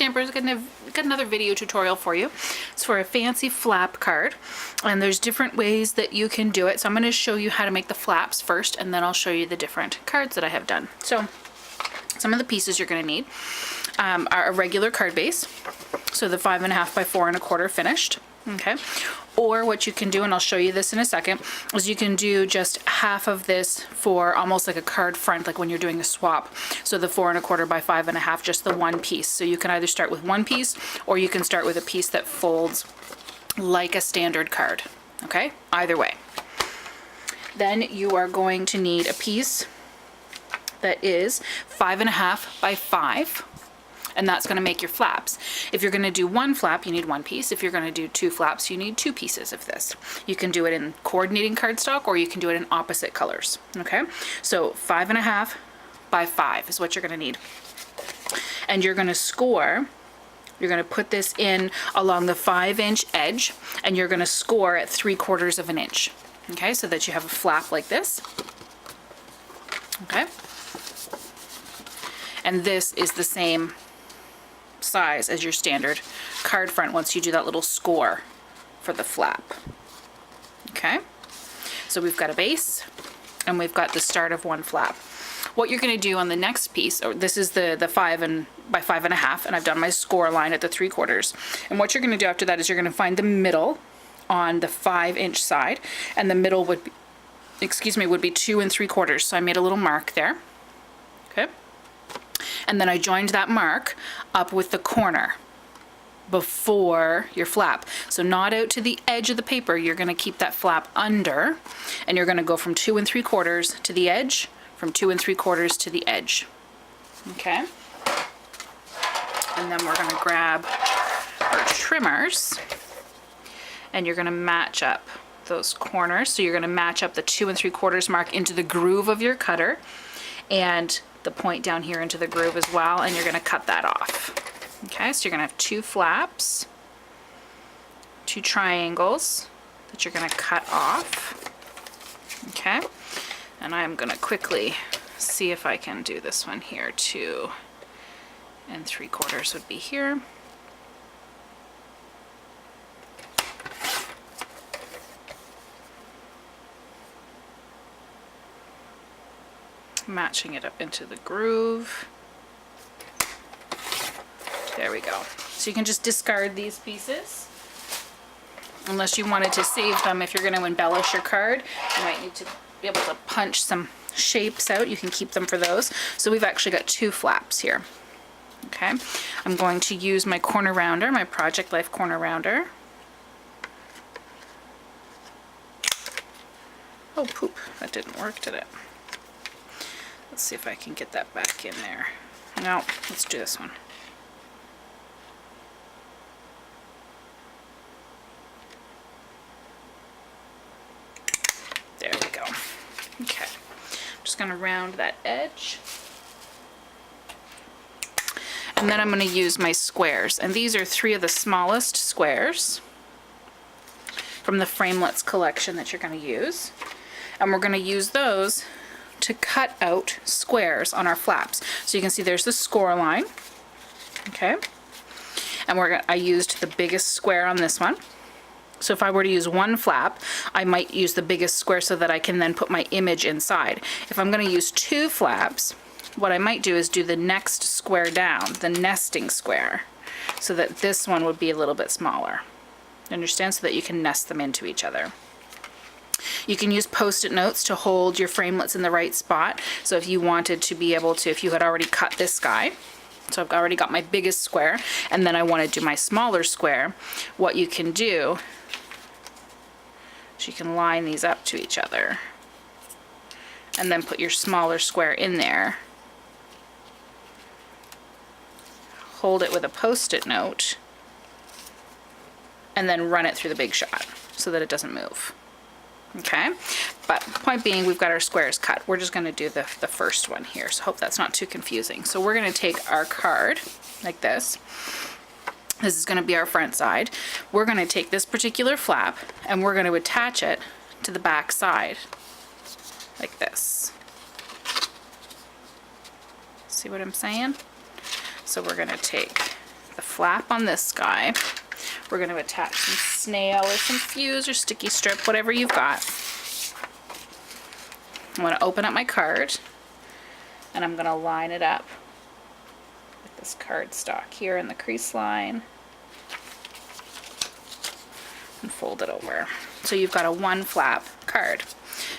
Stampers, got another video tutorial for you. It's for a fancy flap card, and there's different ways that you can do it. So I'm going to show you how to make the flaps first, and then I'll show you the different cards that I have done. So some of the pieces you're going to need are a regular card base, so the 5.5 by 4.25 finished. Okay, or what you can do, and I'll show you this in a second, is you can do just half of this for almost like a card front, like when you're doing a swap. So the 4.25 by 5.5, just the one piece. So you can either start with one piece, or you can start with a piece that folds like a standard card. Okay, either way. Then you are going to need a piece that is 5.5 by 5. And that's going to make your flaps. If you're going to do one flap, you need one piece. If you're going to do two flaps, you need two pieces of this. You can do it in coordinating cardstock, or you can do it in opposite colors. Okay, so 5.5 by 5 is what you're going to need. And you're going to score. You're going to put this in along the 5-inch edge, and you're going to score at 3/4 of an inch. Okay, so that you have a flap like this. Okay, and this is the same size as your standard card front once you do that little score for the flap. Okay, so we've got a base and we've got the start of one flap. What you're going to do on the next piece, or this is the 5 by 5.5, and I've done my score line at the 3/4. And what you're going to do after that is you're going to find the middle on the 5-inch side, and the middle would be, would be 2 3/4. So I made a little mark there. Okay. And then I joined that mark up with the corner before your flap. So not out to the edge of the paper, you're going to keep that flap under, and you're going to go from 2 3/4 to the edge, from 2 3/4 to the edge. Okay? And then we're going to grab our trimmers, and you're going to match up those corners. So you're going to match up the 2 3/4 mark into the groove of your cutter, and the point down here into the groove as well, and you're going to cut that off. Okay, so you're going to have two flaps, two triangles that you're going to cut off. Okay, and I'm going to quickly see if I can do this one here. 2 3/4 would be here. Matching it up into the groove. There we go. So you can just discard these pieces unless you wanted to save them. If you're going to embellish your card, you might need to be able to punch some shapes out. You can keep them for those. So we've actually got two flaps here. Okay, I'm going to use my corner rounder, my Project Life corner rounder. Oh poop, that didn't work, did it? Let's see if I can get that back in there. No, let's do this one. There we go. Okay, I'm just going to round that edge. And then I'm going to use my squares. And these are 3 of the smallest squares from the Framelits collection that you're going to use. And we're going to use those to cut out squares on our flaps. So you can see there's the score line. Okay. And I used the biggest square on this one. So if I were to use one flap, I might use the biggest square so that I can then put my image inside. If I'm going to use 2 flaps, what I might do is do the next square down, the nesting square, so that this one would be a little bit smaller. Understand? So that you can nest them into each other. You can use Post-it notes to hold your framelits in the right spot. So if you wanted to be able to, if you had already cut this guy, so I've already got my biggest square, and then I want to do my smaller square, what you can do is you can line these up to each other and then put your smaller square in there. Hold it with a Post-it note and then run it through the Big Shot so that it doesn't move. Okay, but point being, we've got our squares cut. We're just going to do the first one here, so hope that's not too confusing. So we're going to take our card like this. This is going to be our front side. We're going to take this particular flap and we're going to attach it to the back side like this. See what I'm saying? So we're going to take the flap on this guy. We're going to attach some snail or some fuse or sticky strip, whatever you've got. I'm going to open up my card and I'm going to line it up with this cardstock here in the crease line and fold it over. So you've got a 1 flap card.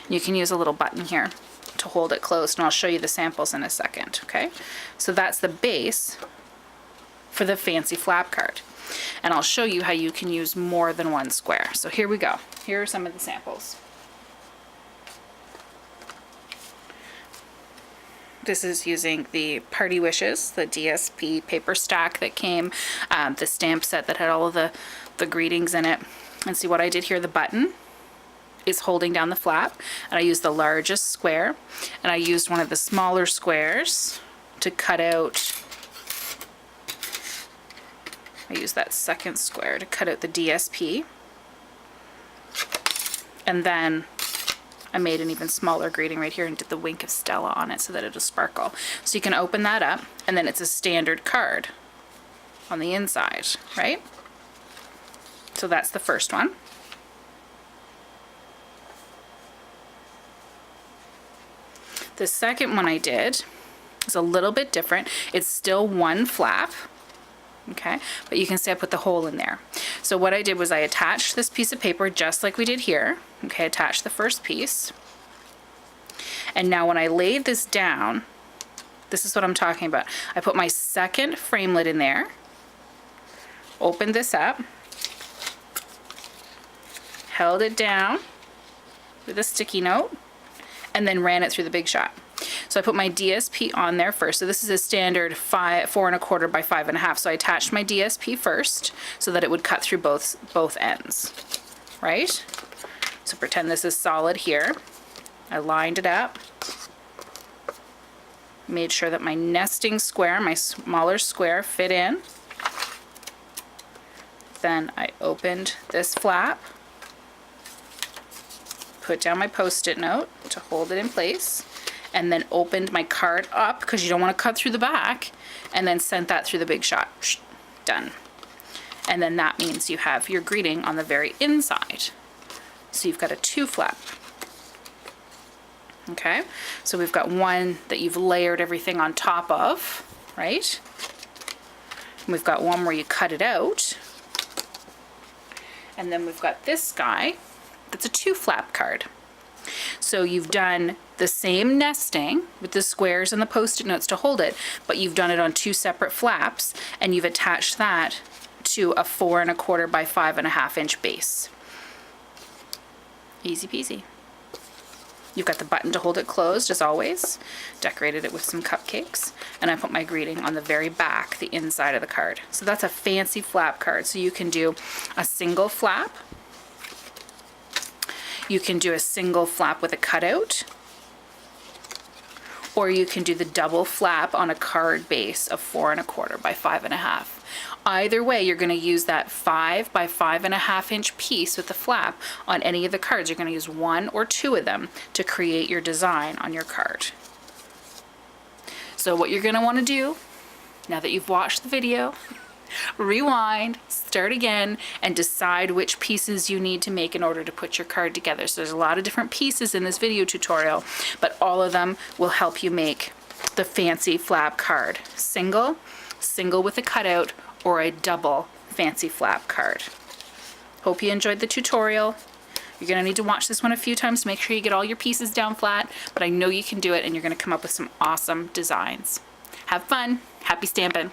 You can use a little button here to hold it closed, and I'll show you the samples in a second, okay? So that's the base for the fancy flap card. And I'll show you how you can use more than 1 square. So here we go. Here are some of the samples. This is using the Party Wishes, the DSP paper stack that came, the stamp set that had all of the greetings in it. And see what I did here, the button is holding down the flap, and I used the largest square, and I used one of the smaller squares to cut out. I used that second square to cut out the DSP, and then I made an even smaller greeting right here and did the wink of Stella on it so that it'll sparkle. So you can open that up, and then it's a standard card on the inside, right? So that's the first one. The second one I did is a little bit different. It's still 1 flap, okay? But you can see I put the hole in there. So what I did was I attached this piece of paper just like we did here. Okay, attached the first piece. And now when I laid this down, this is what I'm talking about. I put my second framelit in there, opened this up, held it down with a sticky note, and then ran it through the Big Shot. So I put my DSP on there first. So this is a standard 4 1/4 by 5 1/2. So I attached my DSP first so that it would cut through both ends, right? So pretend this is solid here. I lined it up, made sure that my nesting square, my smaller square, fit in. Then I opened this flap, put down my Post-it note to hold it in place, and then opened my card up because you don't want to cut through the back, and then sent that through the Big Shot. Done. And then that means you have your greeting on the very inside. So you've got a 2 flap. Okay, so we've got one that you've layered everything on top of, right? And we've got one where you cut it out. And then we've got this guy that's a 2 flap card. So you've done the same nesting with the squares and the Post-it notes to hold it, but you've done it on 2 separate flaps, and you've attached that to a 4 1/4 by 5 1/2 inch base. Easy peasy. You've got the button to hold it closed as always, decorated it with some cupcakes, and I put my greeting on the very back, the inside of the card. So that's a fancy flap card. So you can do a single flap, you can do a single flap with a cutout, or you can do the double flap on a card base of 4 1/4 by 5 1/2. Either way, you're going to use that 5 by 5 1/2 inch piece with the flap on any of the cards. You're going to use 1 or 2 of them to create your design on your card. So what you're going to want to do, now that you've watched the video, rewind, start again, and decide which pieces you need to make in order to put your card together. So there's a lot of different pieces in this video tutorial, but all of them will help you make the fancy flap card. Single with a cutout, or a double fancy flap card. Hope you enjoyed the tutorial. You're going to need to watch this one a few times to make sure you get all your pieces down flat, but I know you can do it, and you're going to come up with some awesome designs. Have fun. Happy stamping.